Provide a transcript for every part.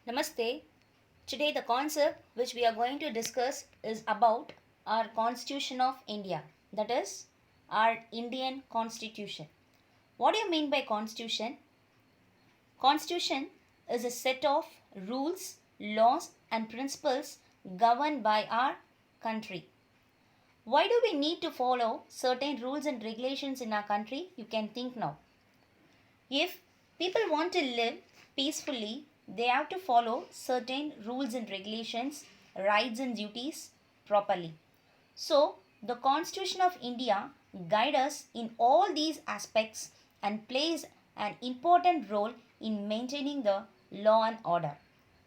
Namaste. Today the concept which we are going to discuss is about our Constitution of India, that is our Indian Constitution. What do you mean by Constitution? Constitution is a set of rules, laws and principles governed by our country. Why do we need to follow certain rules and regulations in our country? You can think now. If people want to live peacefully, they have to follow certain rules and regulations, rights and duties properly. So, the Constitution of India guides us in all these aspects and plays an important role in maintaining the law and order.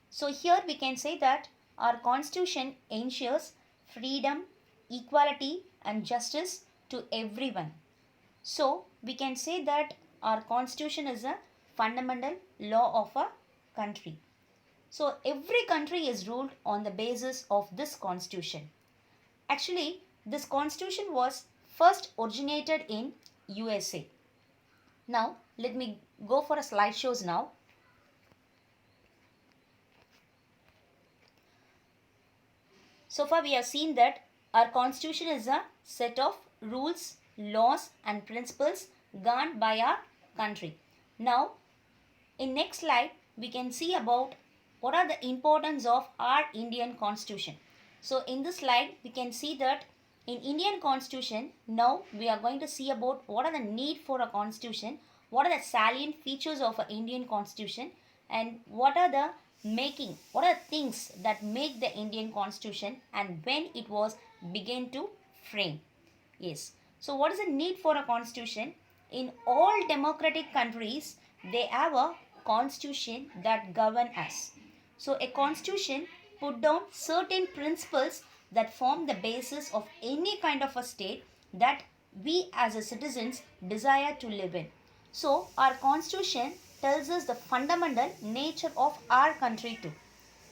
So, here we can say that our Constitution ensures freedom, equality, and justice to everyone. So, we can say that our constitution is a fundamental law of a country. So, every country is ruled on the basis of this constitution. Actually, this constitution was first originated in USA. Now, let me go for a slideshows now. So far, we have seen that our constitution is a set of rules, laws, and principles governed by our country. Now, in next slide, we can see about what are the importance of our Indian Constitution. So, in this slide, we can see that in Indian Constitution, now we are going to see about what are the need for a constitution, what are the salient features of an Indian Constitution, and what are the what are the things that make the Indian Constitution and when it was began to frame. Yes. So, what is the need for a constitution? In all democratic countries, they have a constitution that govern us. So, a constitution put down certain principles that form the basis of any kind of a state that we as a citizens desire to live in. So, our constitution tells us the fundamental nature of our country too.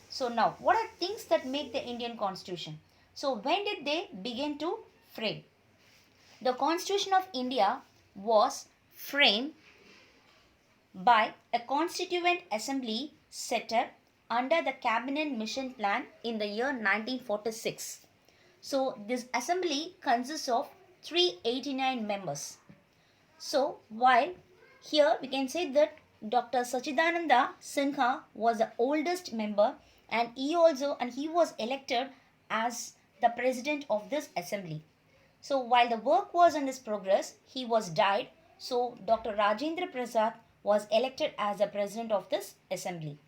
So, now what are things that make the Indian constitution? So, when did they begin to frame? The Constitution of India was framed by a constituent assembly set up under the cabinet mission plan in the year 1946. So, this assembly consists of 389 members. So, while here we can say that Dr. Sachidananda Sinha was the oldest member and he was elected as the president of this assembly. So while the work was in this progress, he was died. So Dr. Rajendra Prasad was elected as the president of this assembly.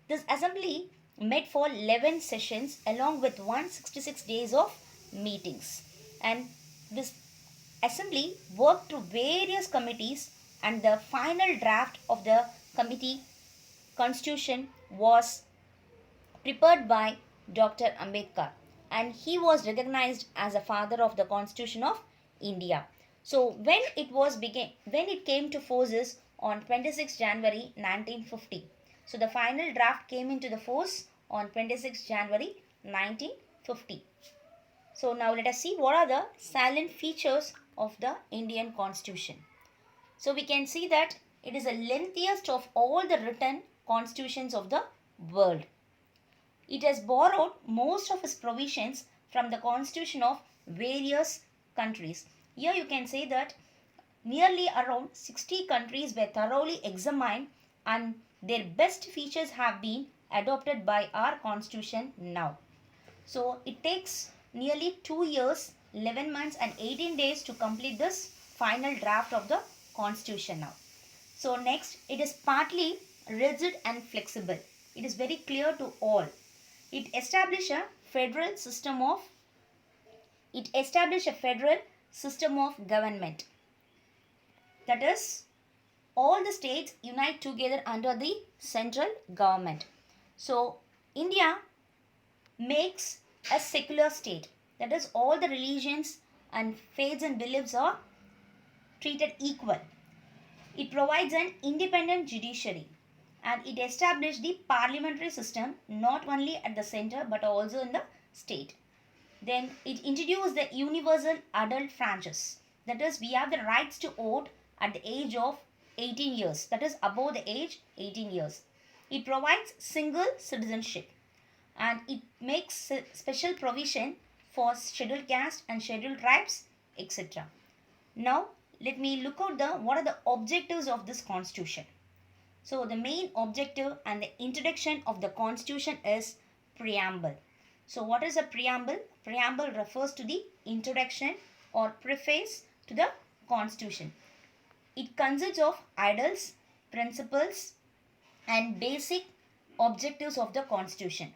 This assembly met for 11 sessions along with 166 days of meetings. And this assembly worked through various committees and the final draft of the committee constitution was prepared by Dr. Ambedkar and he was recognized as a father of the Constitution of India. So when it came to forces on 26 January 1950. So the final draft came into the force on 26 January 1950. So now let us see what are the salient features of the Indian Constitution. So we can see that it is the lengthiest of all the written constitutions of the world. It has borrowed most of its provisions from the constitution of various countries. Here you can say that nearly around 60 countries were thoroughly examined and their best features have been adopted by our constitution now. So it takes nearly 2 years, 11 months and 18 days to complete this final draft of the constitution now. So next, it is partly rigid and flexible. It is very clear to all. It established a federal system of government. That is, all the states unite together under the central government. So, India makes a secular state. That is, all the religions and faiths and beliefs are treated equal. It provides an independent judiciary and it established the parliamentary system not only at the center but also in the state. Then it introduced the universal adult franchise. That is, we have the rights to vote at the age of 18 years. That is, above the age 18 years. It provides single citizenship and it makes special provision for scheduled caste and scheduled tribes, etc. Now, let me look at what are the objectives of this constitution. So, the main objective and the introduction of the constitution is preamble. So, what is a preamble? Preamble refers to the introduction or preface to the constitution. It consists of ideals, principles, and basic objectives of the constitution.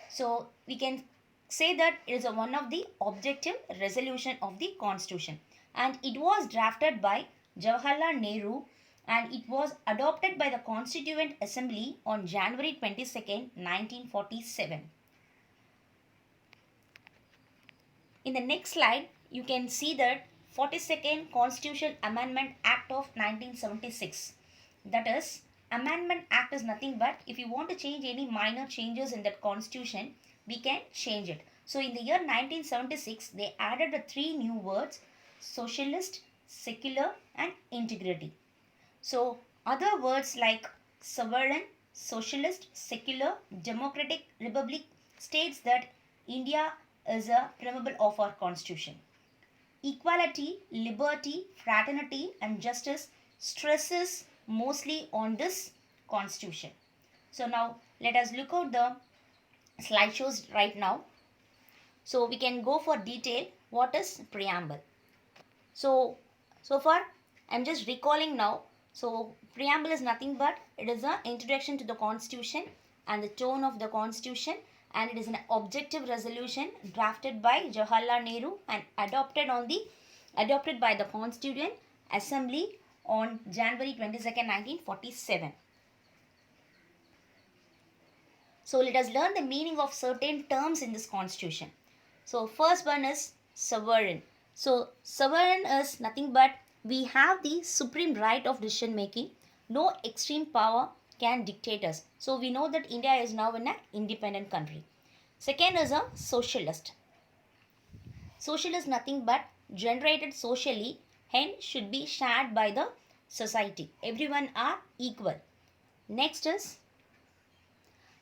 So we can say that it is one of the objective resolution of the constitution, and it was drafted by Jawaharlal Nehru and it was adopted by the Constituent Assembly on January 22nd, 1947. In the next slide, you can see that 42nd Constitutional Amendment Act of 1976. That is, Amendment Act is nothing but if you want to change any minor changes in that constitution, we can change it. So in the year 1976, they added the three new words: socialist, secular, and integrity. So other words like sovereign, socialist, secular, democratic, republic states that India is a preamble of our constitution. Equality, liberty, fraternity, and justice stresses mostly on this constitution. So now let us look at the slideshows right now. So we can go for detail. What is preamble? So far I'm just recalling now. So preamble is nothing but it is an introduction to the constitution and the tone of the constitution, and it is an objective resolution drafted by Jawaharlal Nehru and adopted by the Constituent Assembly on January 22nd, 1947. So let us learn the meaning of certain terms in this constitution. So first one is sovereign. So sovereign is nothing but we have the supreme right of decision making. No extreme power can dictate us. So we know that India is now an independent country. Second is a socialist. Social is nothing but generated socially, hence should be shared by the society. Everyone are equal. Next is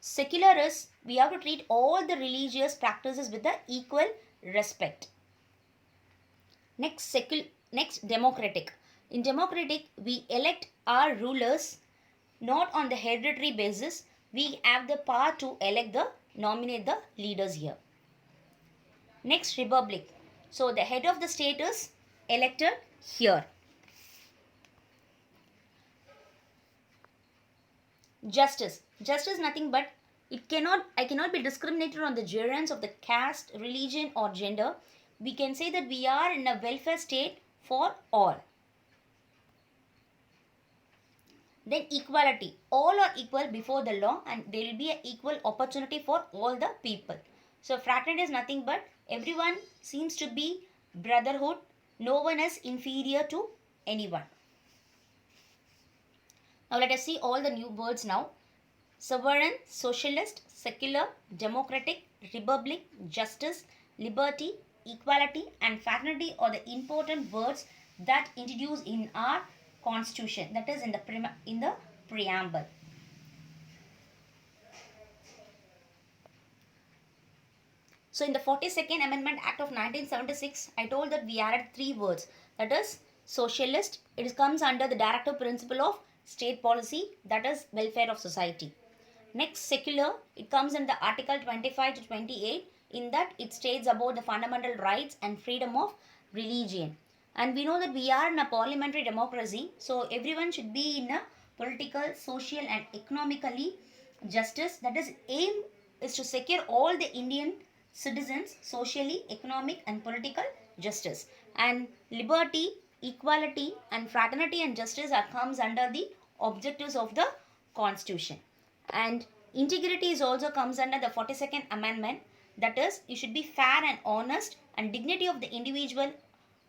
secular is we have to treat all the religious practices with the equal respect. Next democratic. In democratic, we elect our rulers not on the hereditary basis. We have the power to nominate the leaders here. Next, republic. So the head of the state is elected here. Justice. Justice nothing but I cannot be discriminated on the gerunds of the caste, religion or gender. We can say that we are in a welfare state for all. Then equality. All are equal before the law and there will be an equal opportunity for all the people. So fraternity is nothing but everyone seems to be brotherhood. No one is inferior to anyone. Now let us see all the new words now. Sovereign, socialist, secular, democratic, republic, justice, liberty, equality and fraternity are the important words that introduced in our constitution, that is in the preamble. So in the 42nd Amendment Act of 1976, I told that we added three words, that is socialist. It comes under the directive principle of state policy, that is welfare of society. Next, secular. It comes in the Article 25 to 28. In that it states about the fundamental rights and freedom of religion. And we know that we are in a parliamentary democracy. So everyone should be in a political, social and economically justice. That is aim is to secure all the Indian citizens socially, economic and political justice. And liberty, equality and fraternity and justice comes under the objectives of the constitution. And integrity is also comes under the 42nd Amendment. That is, you should be fair and honest and dignity of the individual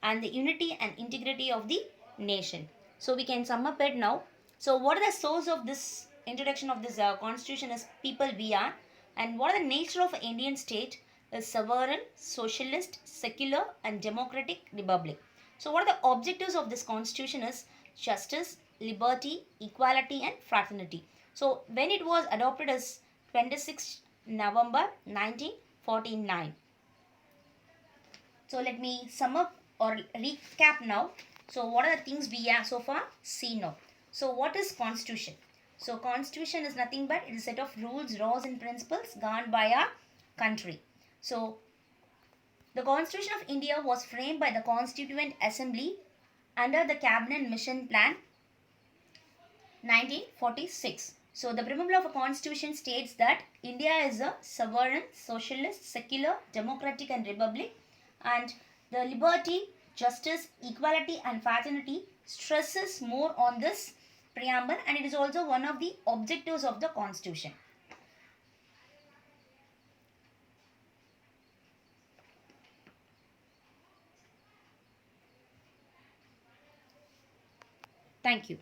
and the unity and integrity of the nation. So we can sum up it now. So what are the source of this introduction of this constitution is people we are, and what are the nature of Indian state is sovereign, socialist, secular and democratic republic. So what are the objectives of this constitution is justice, liberty, equality and fraternity. So when it was adopted as 26 November 1949. So let me sum up or recap now. So what are the things we have so far seen now? So what is constitution? So constitution is nothing but it is a set of rules, laws and principles governed by our country. So the Constitution of India was framed by the Constituent Assembly under the Cabinet Mission Plan 1946. So the preamble of a constitution states that India is a sovereign, socialist, secular, democratic and republic, and the liberty, justice, equality and fraternity stresses more on this preamble, and it is also one of the objectives of the constitution. Thank you.